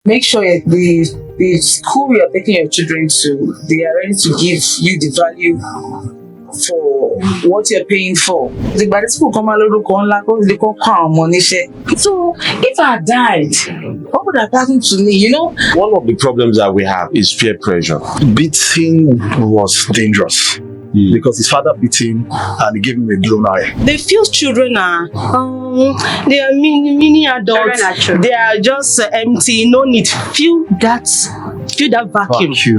Make sure the school you're taking your children to, they are ready to give you the value for what you're paying for. The body school come lórúkọ ńlá kó lè kọ́ kọ́ àwọn ọmọ níṣẹ́. So if I died, what would have happened to me? You know, One of the problems that we have is peer pressure. Beating was dangerous because his father beat him and he gave him a blown eye. They feel children are, they are mini adults. They are just empty. No need. Feel that vacuum. Fuck you.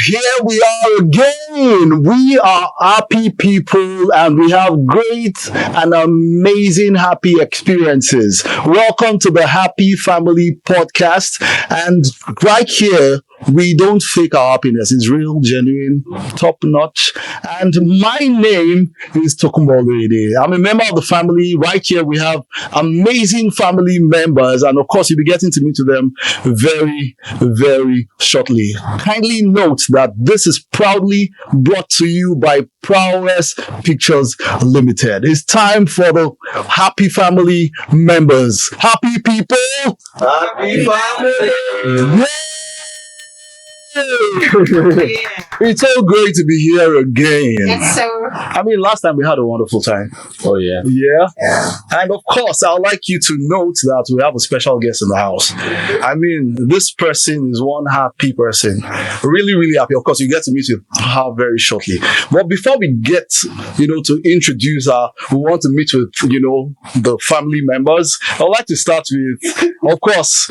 Here we are again. We are happy people and we have great and amazing happy experiences. Welcome to the Happy Family Podcast. And right here, we don't fake our happiness. It's real, genuine, top notch. And my name is Tokumbo Lady. I'm a member of the family. Right here, we have amazing family members. And of course, you'll be getting to meet them very, very shortly. Kindly note that this is proudly brought to you by Prowess Pictures Limited. It's time for the Happy Family members. Happy people! Happy family! Yeah. It's so great to be here again. Yes, sir. I mean, last time we had a wonderful time. Oh, yeah. Yeah. And of course, I'd like you to note that we have a special guest in the house. I mean, this person is one happy person. Really, really happy. Of course, you get to meet her very shortly. But before we get, to introduce her, we want to meet with, the family members. I'd like to start with, of course,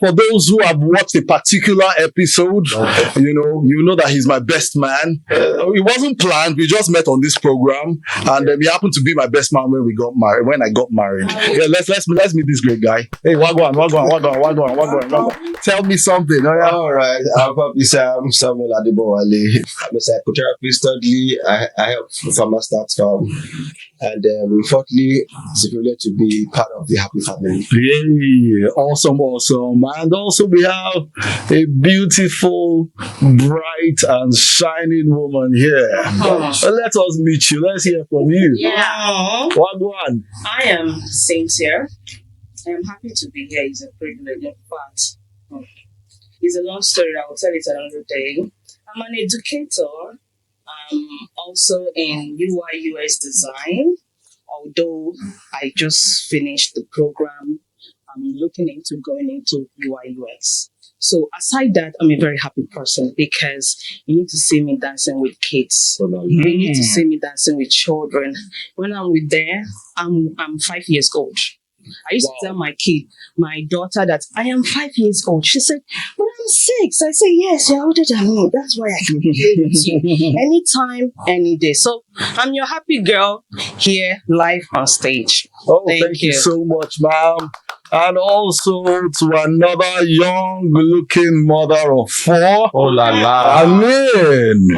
for those who have watched a particular episode, you know that he's my best man. It wasn't planned. We just met on this program, and he happened to be my best man when we got married. When I got married, yeah. Let's meet this great guy. Hey, wagwan. Tell me something. Oh, yeah. All right. I'm Papi Sam Samuel Adibowale. I'm a psychotherapist. Thirdly, I help farmers start farm, and fourthly, it's a privilege to be part of the Happy Family. Yeah, awesome. And also we have a beautiful, bright, and shining woman here. Let us meet you. Let's hear from you. Yeah. Wagwan. I am Cynthia. I am happy to be here. It's a privilege, but it's a long story. I will tell it another day. I'm an educator. Also in UI UX design. Although I just finished the program, I'm looking into going into UI UX. So aside that, I'm a very happy person because you need to see me dancing with kids. You need to see me dancing with children. When I'm with them, I'm 5 years old. I used to tell my daughter that I am 5 years old. She said, "But I'm 6." I said, "Yes, you're older than me. That's why I can play with you anytime, any day." So I'm your happy girl here live on stage. Oh, thank you so much, ma'am. And also to another young-looking mother of 4. Oh, la la. Amen.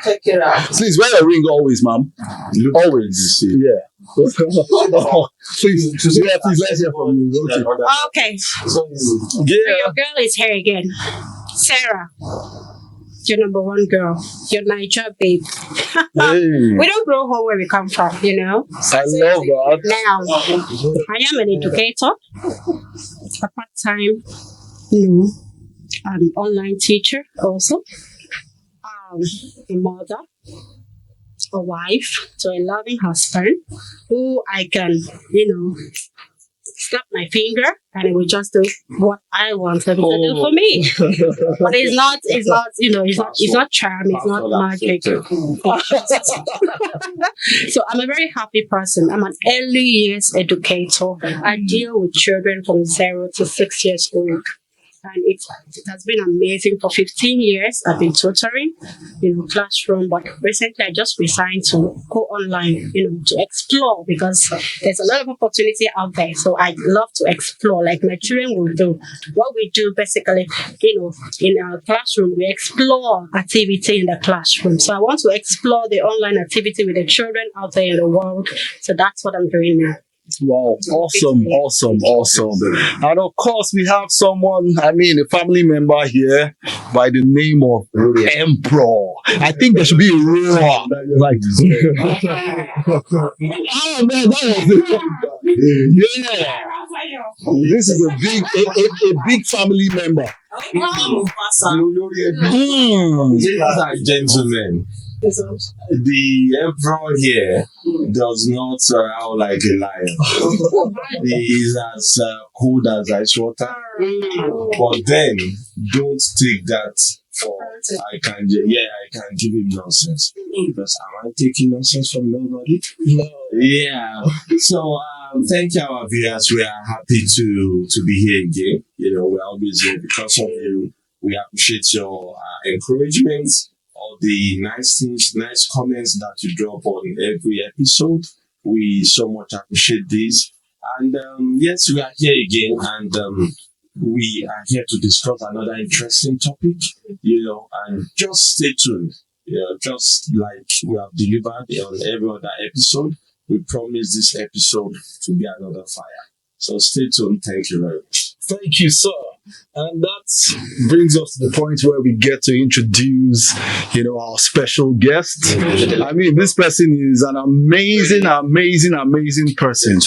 Check it out. Please wear a ring always, ma'am. Always. Yeah. Please, let's hear from you. Okay. Yeah. Your girl is here again. Sarah. Your number one girl. Your Niger babe. Hey. We don't grow home where we come from, I love that. Now, I am an educator, a part-time, online teacher also, a mother, a wife to a loving husband who I can, snap my finger and it will just do what I want him to do for me. But it's not charm, it's not magic. So I'm a very happy person. I'm an early years educator. I deal with children from 0 to 6 years old. And it has been amazing for 15 years. I've been tutoring, classroom, but recently I just resigned to go online, to explore because there's a lot of opportunity out there. So I love to explore like my children will do. What we do basically, in our classroom, we explore activity in the classroom. So I want to explore the online activity with the children out there in the world. So that's what I'm doing now. Wow, awesome. And of course, we have someone, a family member here by the name of Emperor. I think there should be a roar. Like, oh man, that was it. Yeah. This is a big family member. Ladies and gentlemen, the emperor here does not surround like a lion. He is as cold as ice water. But then, don't take that for I can give him nonsense. Because am I taking nonsense from nobody? No. Yeah. So thank you, our viewers. We are happy to be here again. We're always here because of you. We appreciate your encouragement, all the nice things, nice comments that you drop on every episode. We so much appreciate this. And yes, we are here again, and we are here to discuss another interesting topic, and just stay tuned. Just like we have delivered on every other episode, we promise this episode to be another fire. So stay tuned. Thank you very much. Thank you, sir. And that brings us to the point where we get to introduce, our special guest. This person is an amazing person.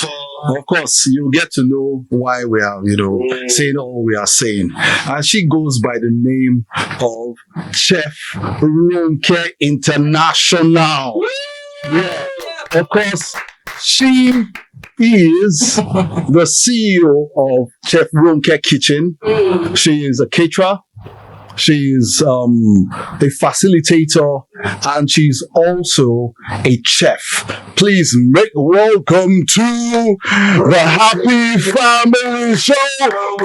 Of course, you'll get to know why we are, saying all we are saying. And she goes by the name of Chef Ronke International. Yeah. Of course, she is the CEO of Chef Ronke Kitchen. She is a caterer. She is a facilitator, and she's also a chef. Please make welcome to the Happy Family Show,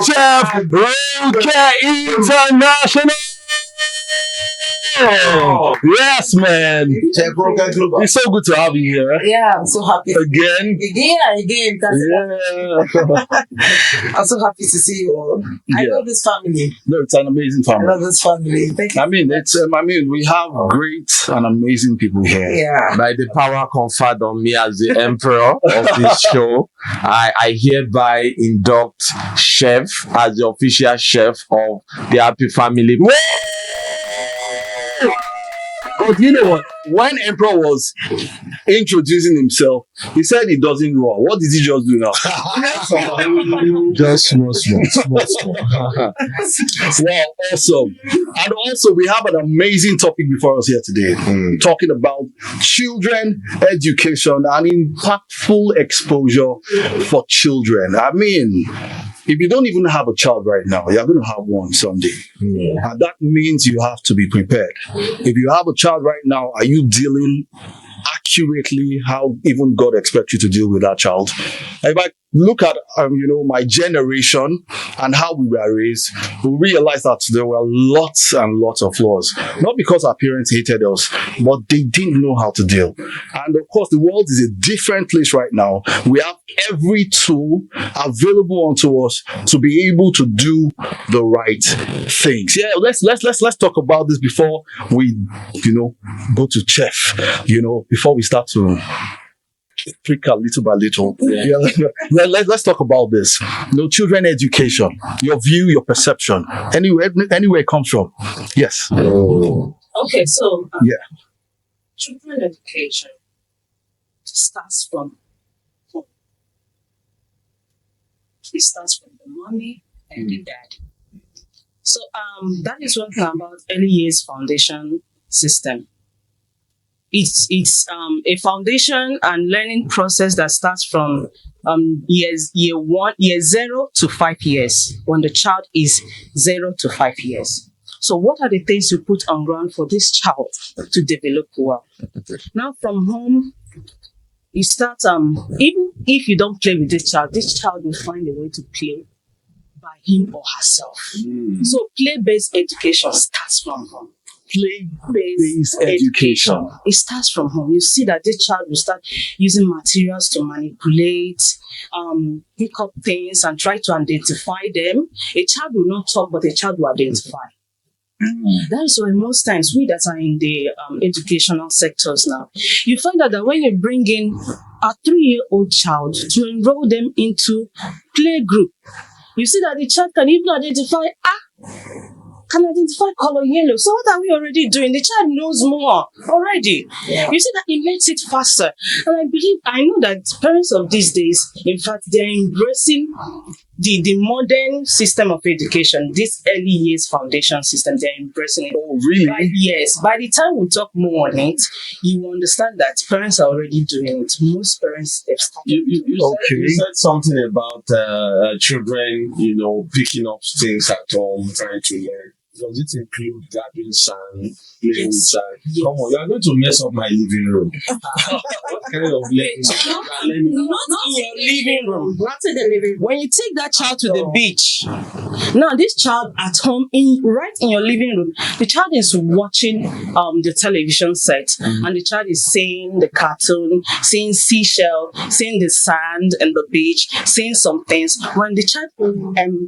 Chef Ronke International. Yes, man. It's so good to have you here. Yeah, I'm so happy. Again. Again. Yeah. I'm so happy to see you all. I love this family. No, it's an amazing I family. love this family. Thank you. We have great and amazing people here. Yeah. By the power conferred on me as the emperor of this show, I hereby induct Chef as the official chef of the Happy Family. But you know what? When Emperor was introducing himself, he said he doesn't roar. What did he just do now? Just small. Wow, awesome. And also, we have an amazing topic before us here today, talking about children education and impactful exposure for children. If you don't even have a child right now, you're going to have one someday. Yeah. And that means you have to be prepared. If you have a child right now, are you dealing accurately how even God expects you to deal with that child? If I look at my generation and how we were raised, we realize that there were lots and lots of flaws. Not because our parents hated us, but they didn't know how to deal. And of course, the world is a different place right now. We have every tool available unto us to be able to do the right things. Yeah, let's talk about this before we go to chef. Before we start to freak out little by little. Yeah. Let's talk about this. Children education, your view, your perception, anywhere it comes from. Yes. Okay, so yeah, children education starts from home. It starts from the mommy and the dad. So that is one thing about early years foundation system. It's a foundation and learning process that starts from year 0 to 5 years, when the child is 0 to 5 years. So what are the things you put on ground for this child to develop well? Now from home, you start even if you don't play with this child will find a way to play by him or herself. So play-based education starts from home. Play-based education. It starts from home. You see that this child will start using materials to manipulate, pick up things and try to identify them. A child will not talk, but a child will identify. That is why most times we that are in the educational sectors now, you find out that when you bring in a 3-year-old child to enroll them into play group. You see that the child can even identify color yellow. So what are we already doing? The child knows more already. Yeah. You see that it makes it faster. And I know that parents of these days, in fact, they're embracing the modern system of education, this early years foundation system, they're embracing it. Oh, really? Yes. By the time we talk more on it, you understand that parents are already doing it. Most parents have started. You said something about children, picking up things at home, trying to learn. Does it include gathering sand, playing with sand? Yes. Come on, you are going to mess up my living room. What kind of learning? Not in your living room. Not in the living room. When you take that child to the beach, now this child at home, right in your living room, the child is watching the television set, and the child is seeing the cartoon, seeing seashell, seeing the sand and the beach, seeing some things. When the child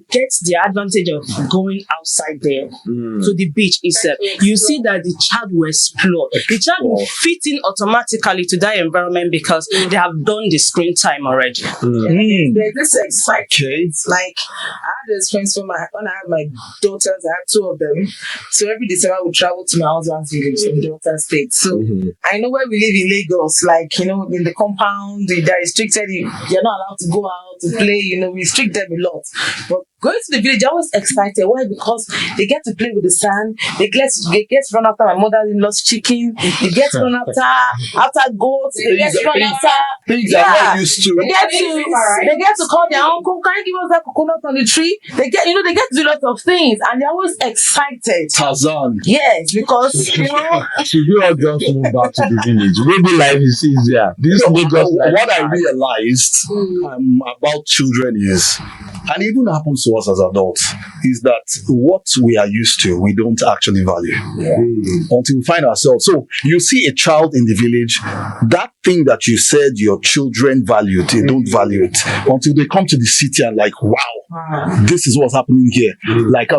gets the advantage of going outside there, to the beach itself, you see that the child will explore. The child will fit in automatically to that environment because they have done the screen time already. There's this excitement. Like, I had this experience when I had my daughters, I had 2 of them. So every December I would travel to my husband's village in Delta State. So I know where we live in Lagos, like, in the compound, they're restricted. You're not allowed to go out to play, we restrict them a lot. But going to the village, I was excited. Why? Because they get to play with the sand. They get to run after my mother-in-law's chicken. They get to run after goats. They get to run after things I'm not used to. They get to call their uncle. Can you give us that coconut on the tree? They get to do lots of things, and they're always excited. Tarzan. Yes, because Should we all just move back to the village? Maybe life is easier. What I realized about children is, and it even happens to us as adults, is that what we are used to, we don't actually value until we find ourselves. So you see a child in the village, that thing that you said your children valued, they don't value it until they come to the city and like, wow, this is what's happening here.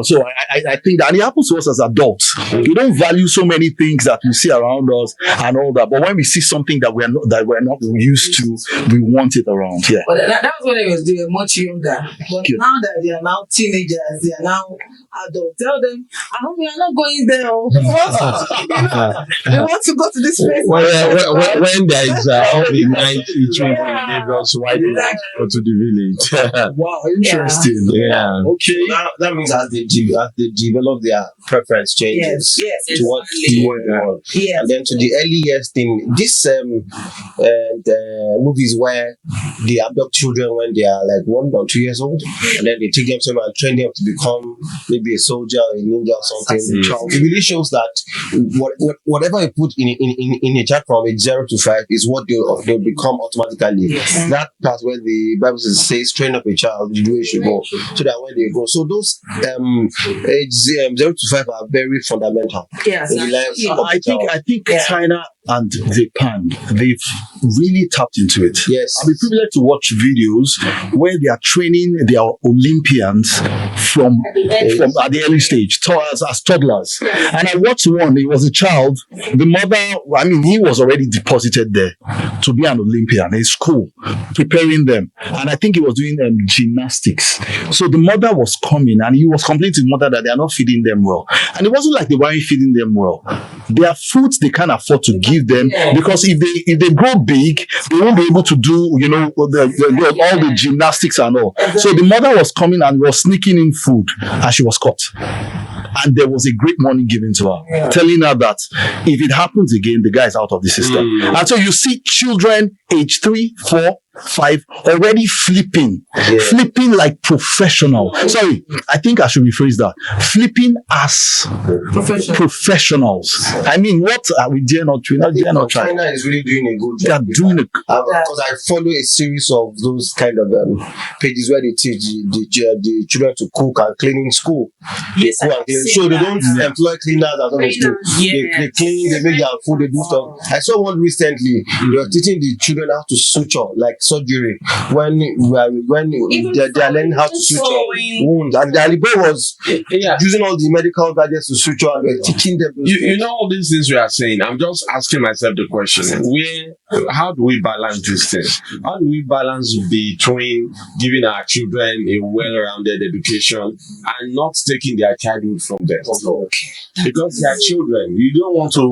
So I think that, and it happens to us as adults. We don't value so many things that we see around us and all that, but when we see something that we're not used to, we want it around. Yeah. But that was when they were much younger. But now that they are now teenagers, they are now adults. Tell them, we are not going there. We want to go to this place. When there is all the night between Lagos, why do you go to the village? Wow, interesting. Yeah. Okay. That means as they develop their preference changes to what they want. Yes. And then to the early years thing, this the movies where they abduct children when they are like 1 or 2 years old, and then they take them somewhere and train them to become maybe a soldier or a ninja or something. It really shows that whatever you put in a child from age 0 to 5 is what they'll become automatically. Yes. That part where the Bible says train up a child the way it should go, so that when they go, so those age 0 to 5 are very fundamental. Yes. I think China and Japan, they've really tapped into it. Yes. I've been privileged to watch videos where they are training their Olympians from at the early stage, as toddlers. And I watched one, it was a child, the mother, he was already deposited there to be an Olympian in school, preparing them. And I think he was doing gymnastics. So the mother was coming and he was complaining to the mother that they are not feeding them well. And it wasn't like they weren't feeding them well. Their foods they can't afford to give them, because if they grow big, they won't be able to do all the gymnastics and all. So the mother was coming and was sneaking in food, and she was caught. And there was a great warning given to her, telling her that if it happens again, the guy is out of the system. And so you see children age 3, 4, 5 already flipping like professional. Sorry, I think I should rephrase that. Flipping as professionals. What are we dare not try? China is really doing a good job. They are doing it. Because I follow a series of those kind of pages where they teach the children to cook and clean in school. Yes, so they don't employ cleaners at all in school. They clean, they make their food, they do stuff. I saw one recently. They were teaching the children how to suture, like surgery when they are learning how to suture sewing. wounds, and the boy was using all the medical gadgets to suture and we're teaching them. You know all these things we are saying. I'm just asking myself the question: how do we balance these things? How do we balance between giving our children a well-rounded education and not taking their childhood from them? Because they are children. You don't want to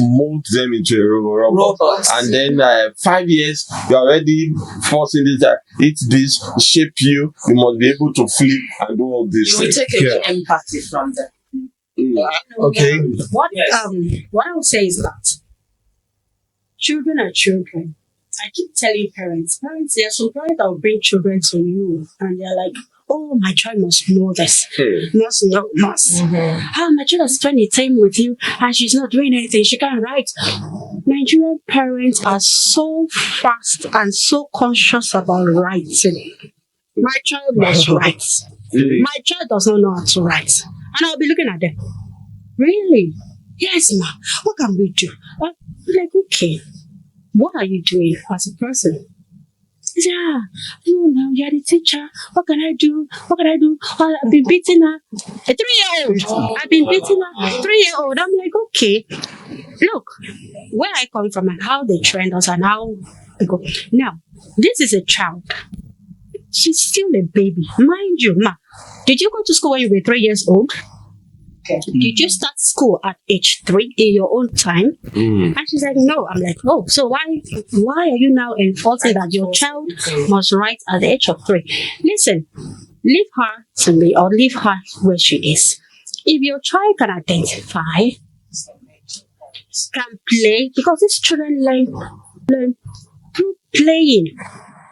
mold them into a robot. And then 5 years, you're already forcing this, eat this, shape you. You must be able to flip and do all this. You will take a empathy from them. Okay. What I would say is that children are children. I keep telling parents, there are some parents that will bring children to you and they're like, oh, my child must know this. Must know, must. My child has spent time with you and she's not doing anything. She can't write. Nigerian parents are so fast and so conscious about writing. My child must write. My child does not know how to write. And I'll be looking at them. Really? Yes, ma. What can we do? I'm like, okay. What are you doing as a person? He said, no, you're the teacher. What can I do? What can I do? Well, I've been beating her. A 3-year-old. I've been beating her. 3-year-old. I'm like, okay. Look, where I come from and how they train us and how we go. Now, this is a child. She's still a baby. Mind you, ma, did you go to school when you were 3 years old? Did you start school at age 3 in your own time? And she's like, no. I'm like, oh, so why are you now enforcing that your child must write at the age of 3? Listen, leave her to me or leave her where she is. If your child can identify, can play, because these children learn through playing.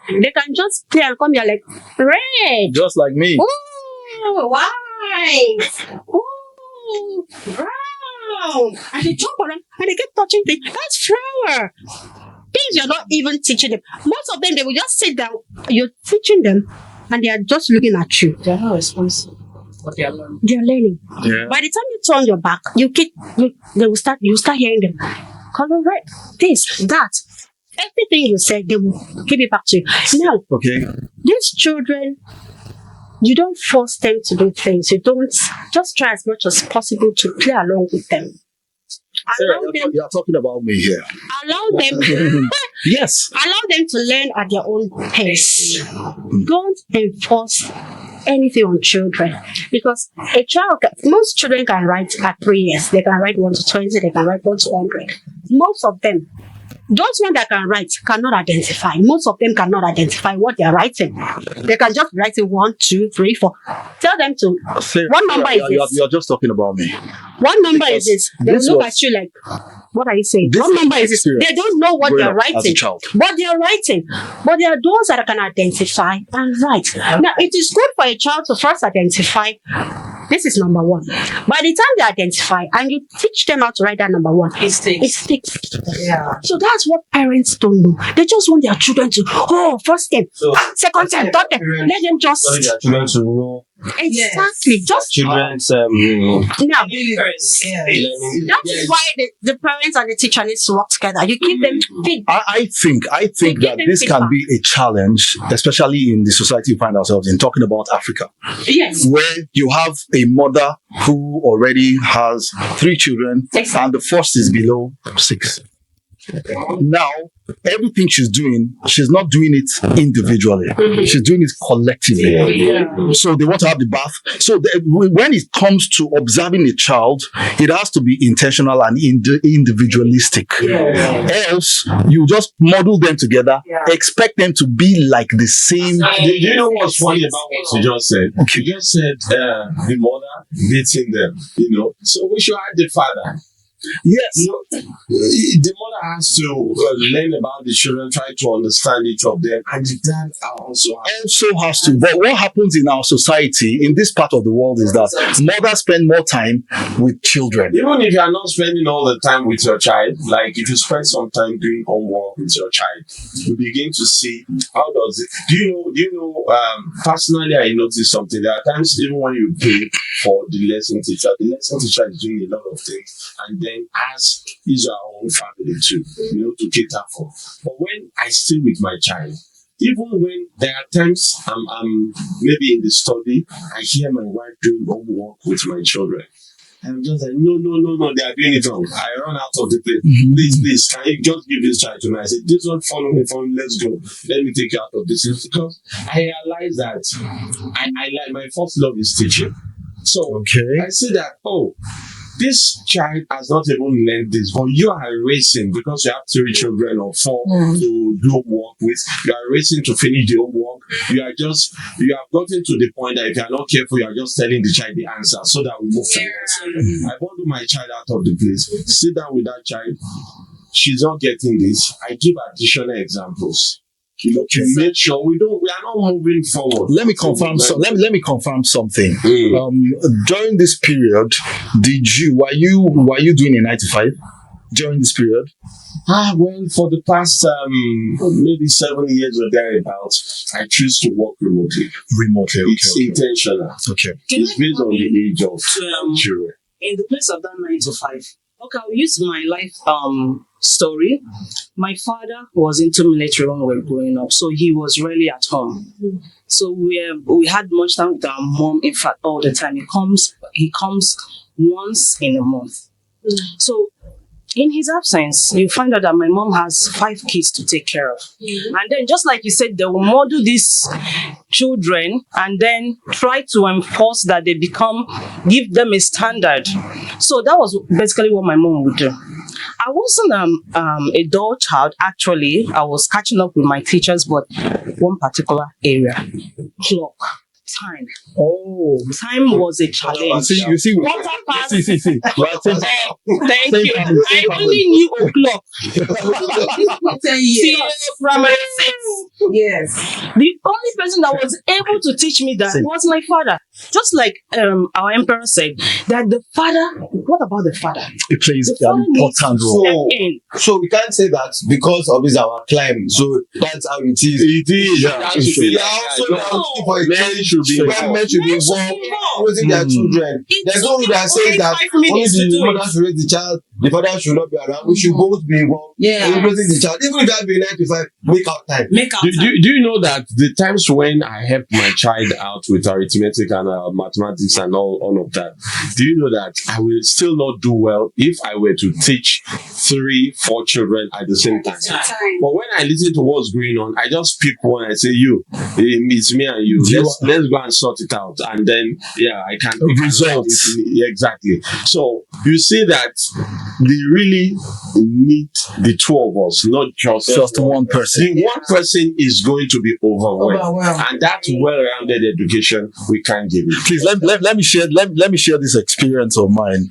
They can just play and come here like, red. Just like me. Ooh, white. Ooh, brown. And they jump around and they get touching things. That's flower. Things you're not even teaching them. Most of them, they will just sit down. You're teaching them and they are just looking at you. They're not responsible. But they are learning. They're learning. Yeah. By the time you turn your back, you start hearing them. Color red, this, that. Everything you said, they will give it back to you. Now, Okay. these children, you don't force them to do things. You don't, just try as much as possible to play along with them. Allow them, You're talking about me here. allow them, Yes. allow them to learn at their own pace. Don't enforce anything on children, because a child, most children can write at 3 years. They can write 1 to 20. They can write 1 to 100. Most of them. Those ones that can write cannot identify. Most of them cannot identify what they are writing. They can just write it 1, 2, 3, 4. Tell them to. What number is this? You're just talking about me. What number is this? They will this look was- at you like, what are you saying? This What number is this? experience They don't know what growing they are up as a writing. child. What they are writing. But there are those that can identify and write. Now, it is good for a child to first identify. This is number 1. By the time they identify and you teach them how to write that number 1, It sticks. it sticks. Yeah. So that's what parents don't know. They just want their children to, first step, second step, third step. Let them just. Sorry, their children to know Exactly. Just children's now. Yeah. That is why the parents and the teacher need to work together. You give them feedback. I think They that give them this can feedback. be a challenge, especially in the society we find ourselves in, talking about Africa, Yes. where you have a mother who already has 3 children, Exactly. and the first is below 6. Now, everything she's not doing it individually. She's doing it collectively. So they want to have the bath. So when it comes to observing a child, it has to be intentional and individualistic. Else, you just model them together, expect them to be like the same. Do you know what's funny about what you just said? You just said the mother beating them, So we should add the father. Yes. The mother has to learn about the children, try to understand each of them, and the dad also Has to. But what happens in our society, in this part of the world, is that mothers spend more time with children. Even if you are not spending all the time with your child, like if you spend some time doing homework with your child, you begin to see how does it. Do you know? Personally, I noticed something. There are times even when you pay for the lesson teacher is doing a lot of things, and then as is our own family too, to cater for. But when I stay with my child, Even when there are times I'm maybe in the study, I hear my wife doing homework with my children. I'm just like, no, they are doing it wrong. I run out of the place. Please, can you just give this child to me? I said, this one, follow me, let's go. Let me take you out of this. It's because I realize that I like my first love is teaching. So I see that, this child has not even learned this, but you are racing because you have 3 children or 4 to do homework with. You are racing to finish the homework. You have gotten to the point that if you are not careful, you are just telling the child the answer so that we move forward. I bundle my child out of the place. Sit down with that child. She's not getting this. I give additional examples. To make sure we are not moving forward. Let me confirm let me confirm something. During this period, were you doing a 9 to 5 during this period? Well, for the past maybe 7 years or thereabouts, I choose to work remotely. It's intentional. It's based on the age of children. In the place of that 9 to 5. Okay, I'll use my life story. My father was into military when we were growing up, so he was really at home. So we had much time with our mom. In fact, all the time. He comes once in a month. So in his absence, you find out that my mom has 5 kids to take care of. And then, just like you said, they will model these children and then try to enforce that they give them a standard. So that was basically what my mom would do. I wasn't a dull child, actually. I was catching up with my teachers, but one particular area, clock. Time. Time was a challenge. You see. Quarter past. See. Right. Thank you. I only knew o'clock. 10 years. Till primary 6. Yes. The only person that was able to teach me that was my father. Just like our emperor said, that the father. What about the father? It plays an important role. So we can't say that because of this our climb. So that's how it is. It is. Men should be involved raising their children. There's no rule that says that only the mother should raise the child, the father should not be around. We should both be involved in raising the child. Even if that be 9 to 5, make out time. Do you know that the times when I help my child out with arithmetic and mathematics and all of that, do you know that I will still not do well if I were to teach 3, 4 children at the same time? But when I listen to what's going on, I just pick one and say, it's me and you. Let's go and sort it out. And then, I can results. Exactly. So you see that they really need the 2 of us, not just one person. The one person is going to be overwhelmed. And that well-rounded education we can't give it. Please let me share this experience of mine.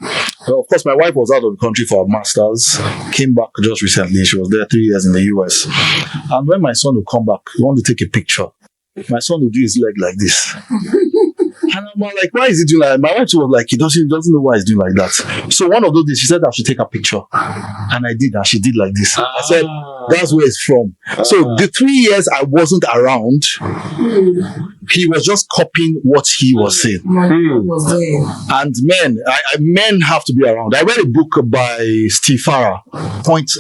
Well, of course, my wife was out of the country for her master's, came back just recently. She was there 3 years in the US. And when my son would come back, we want to take a picture. My son would do his leg like this. And I'm like, why is he doing like that? My wife was like, he doesn't know why he's doing like that. So one of those days, she said I should take a picture. And I did, and she did like this. I said, that's where it's from. So the 3 years I wasn't around, he was just copying what he was saying. And men have to be around. I read a book by Steve Farrar, Point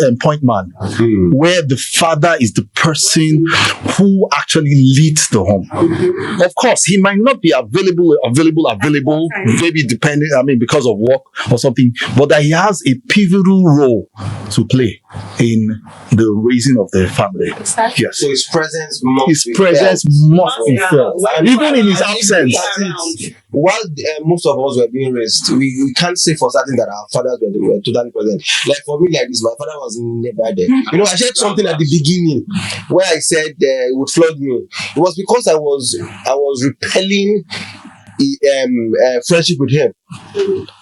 Man, where the father is the person who actually leads the home. Of course, he might not be available, maybe because of work or something, but that he has a pivotal role to play in the raising of the family. Yes. So his presence must be felt. Even in his absence. While most of us were being raised, we can't say for certain that our fathers were totally present. Like for me, like this, my father was never there. I shared something at the beginning where I said it would flog me. It was because I was repelling friendship with him.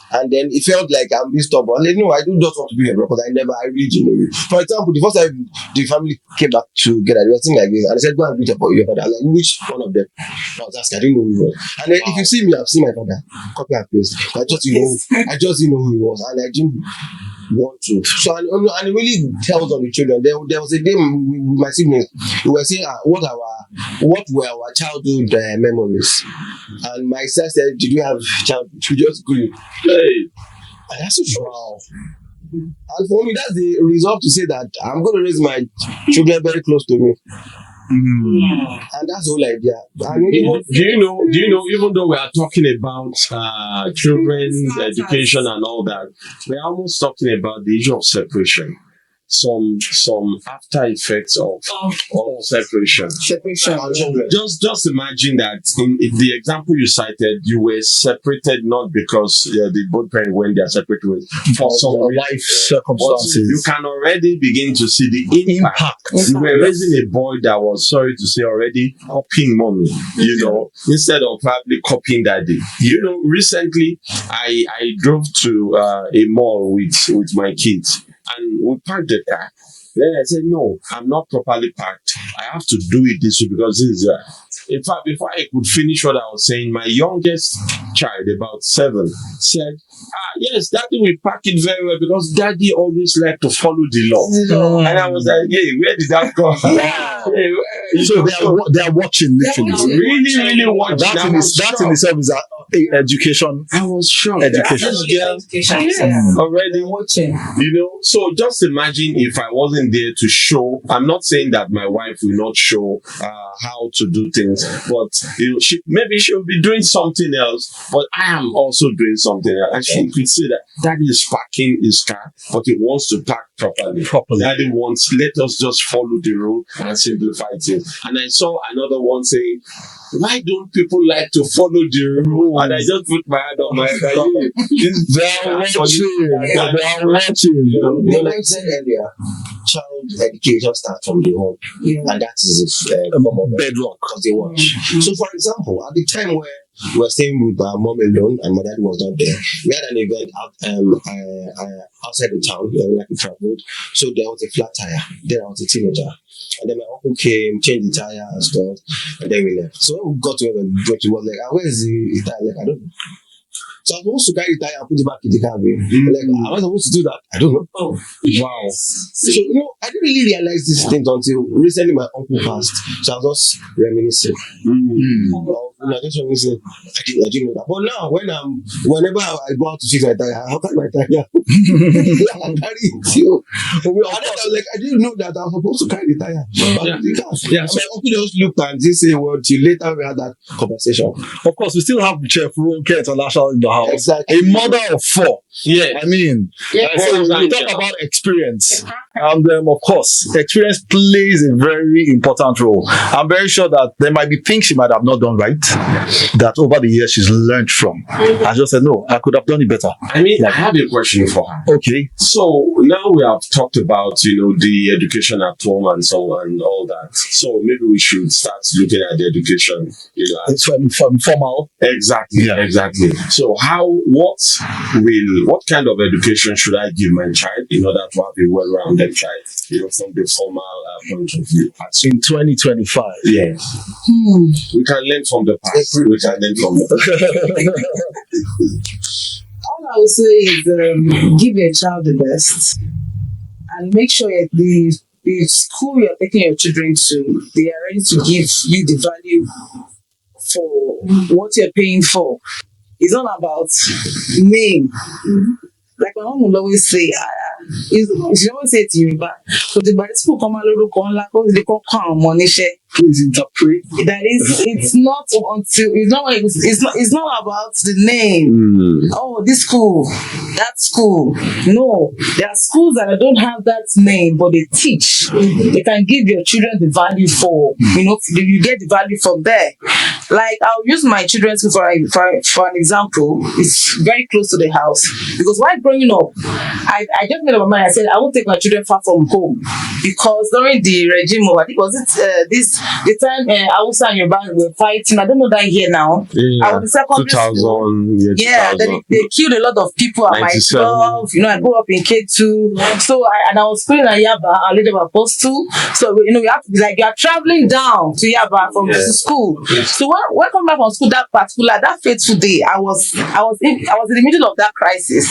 And then it felt like I'm being stubborn. I do just want to be here because I really didn't know you. For example, the first time the family came back together, they were saying like this, and I said, go and reach out for your father. I was like, which one of them? I was asking, I didn't know who he was. And then if you see me, I've seen my father, copy and paste. I just didn't know who he was, and I didn't want to. So and it really tells on the children. There was a day with my siblings, we were saying what were our childhood memories. And my sister said, did you have childhood? We just grew. And that's wow. And for me, that's the resolve to say that I'm going to raise my children very close to me. And that's the whole idea. And Do you know, even though we are talking about children's education and all that, we're almost talking about the issue of separation. Some after effects of separation. Just imagine that in the example you cited, you were separated not because the both parents went their separate ways for some life circumstances. You can already begin to see the impact. You were raising a boy that was, sorry to say, already copying mommy, instead of probably copying daddy. Recently I drove to a mall with my kids. And we parked the car. Then I said, no, I'm not properly parked. I have to do it this way because this is in fact, before I could finish what I was saying, my youngest child, about 7, said, yes, daddy will park it very well because daddy always like to follow the law. And I was like, hey, where did that go? So they are watching, literally. Really watching. That in itself is education. I was shocked. Education. Already watching. So just imagine if I wasn't there to show. I'm not saying that my wife will not show how to do things, but maybe she'll be doing something else, but I am also doing something else. And she could say that daddy is parking his car, but he wants to park properly. Daddy wants, let us just follow the rule and simplify things. And I saw another one saying, why don't people like to follow the rule? And I just put my hand on my head. They are watching. Like I said earlier, child education starts from the home, and that is a bedrock because they watch. So, for example, at the time where we were staying with my mom alone and my dad was not there, we had an event outside the town where we traveled. So there was a flat tire. Then I was a teenager. And then my uncle came, changed the tire and stuff, and then we left. So when we got to where we were, he was like, where is the tire? Like, I don't know. So I was supposed to carry the tire and put it back in the car. Like, am I supposed to do that? I don't know. Oh, wow. So, I didn't really realize these things until recently my uncle passed. So I was just reminiscing. I just reminiscing. I didn't know that. But now, whenever I go out to fix my tire, how can my tire? I carry it too. And then I was like, I didn't know that I was supposed to carry the tire back in the car. So my uncle just looked and just said, well, till later we had that conversation. Of course, we still have Chef Ronke International in the house. Exactly. A mother of 4. Yeah. I mean, so we talk about experience. And of course, experience plays a very important role. I'm very sure that there might be things she might have not done right that over the years she's learned from. I just said, no, I could have done it better. I mean, I have a question for her. Okay. So now we have talked about, the education at home and so on and all that. So maybe we should start looking at the education. It's from formal. Exactly. Yeah. Exactly. So what kind of education should I give my child in order to have a well-rounded child, from the formal point of view? In 2025. Yes. We can learn from the past. We can learn from the past. All I would say is give your child the best and make sure the school you're taking your children to, they are ready to give you the value for what you're paying for. It's not about name. Like my mom will always say, she always say to you, but the school come money share. Please interpret. That is, it's not about the name. Oh, this school, that school. No, there are schools that don't have that name, but they teach. They can give your children the value for, you get the value from there. Like, I'll use my children's school for an example. It's very close to the house. Because while growing up, I just made up my mind. I said, I won't take my children far from home. Because during the regime of, I think, was it the time Hausa and Yoruba were fighting, I don't know that year now. I was in secondary 2000, yeah, 2000. They killed a lot of people at my 12. I grew up in K2. So, I was schooling at Yaba, I lived at Apostle. So, we have to be like, you are traveling down to Yaba from to school. So, when coming back from school, that fateful day, I was in the middle of that crisis.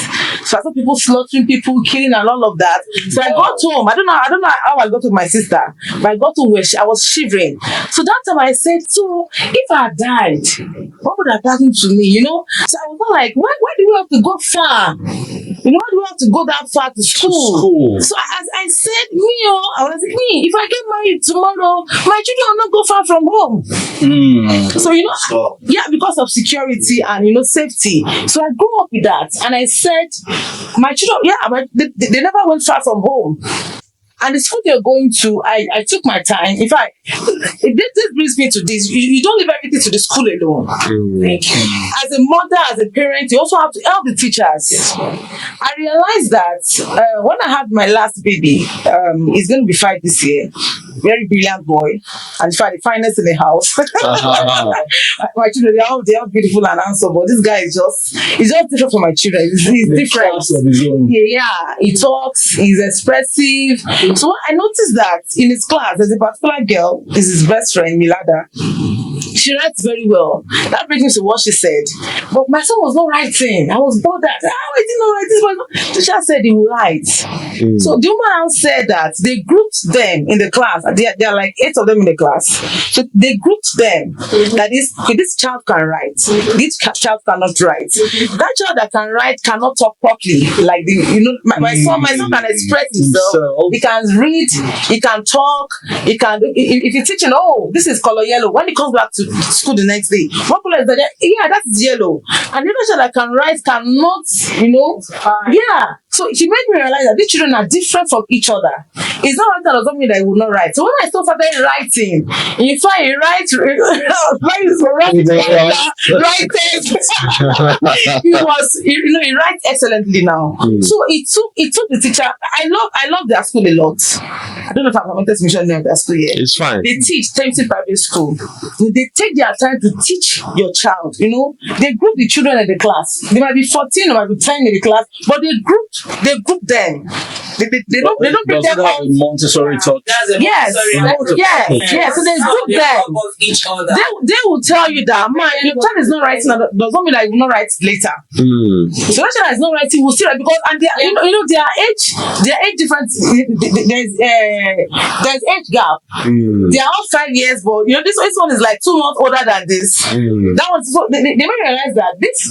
So, I saw people slaughtering people, killing and all of that. So, I got home. I don't know how I got to my sister, but I got to where I was shivering. So that time I said, so if I died, what would have happened to me? So I was like, why do we have to go far? Why do we have to go that far to school? So as I said, me oh, I was like, me, if I get married tomorrow, my children will not go far from home. So, yeah, because of security and, safety. So I grew up with that. And I said, my children, but they never went far from home. And the school they're going to, I took my time. In fact, this brings me to this. You don't leave everything to the school alone. Thank you. As a mother, as a parent, you also have to help the teachers. I realized that when I had my last baby, he's going to be 5 this year. Very brilliant boy. And in fact, the finest in the house. My children, they are beautiful and handsome, but this guy is he's just different from my children. He's different. Yeah, he talks, he's expressive. So I noticed that in his class, there's a particular girl, is his best friend, Milada. She writes very well. That brings me to what she said. But my son was not writing. I was bothered. How is he not writing? The teacher said he will write. So the woman said that they grouped them in the class. There are like 8 of them in the class. So they grouped them that this child can write. This child cannot write. That child that can write cannot talk properly. Like my son can express himself. He can read. He can talk. He can. If you're teaching, this is color yellow. When he comes back to school the next day, what color is that? Yeah, that's yellow. And the other child that can write cannot. Yeah. So she made me realize that these children are different from each other. It's not like that doesn't mean that I would not write. So when I started writing, in fact, he writes, he writes excellently now. So it took the teacher. I love their school a lot. I don't know if I'm wanted to mention their school yet. It's fine. They teach Tempting Private School. They take their time to teach your child. They group the children in the class. There might be 14 or might be 10 in the class, but they group them. They don't bring them up. Montessori touch. Yes. So they group them. Each other. They will tell you that your child is not writing. Doesn't mean that you will not write later. So that child is not writing will still write because their age difference. There's age gap. They are all 5 years, but this one is like 2 months older than this. That one. So they may realize that this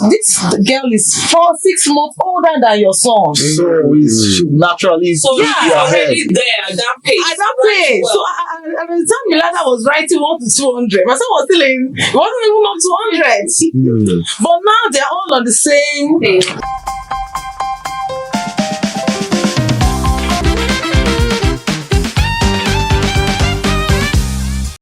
girl is 4-6 months older than your son. So it's naturally. So already there at that pace. At that pace. Well. So at the time Milada was writing 1 to 200. My son was still he wasn't even up to 100. But now they're all on the same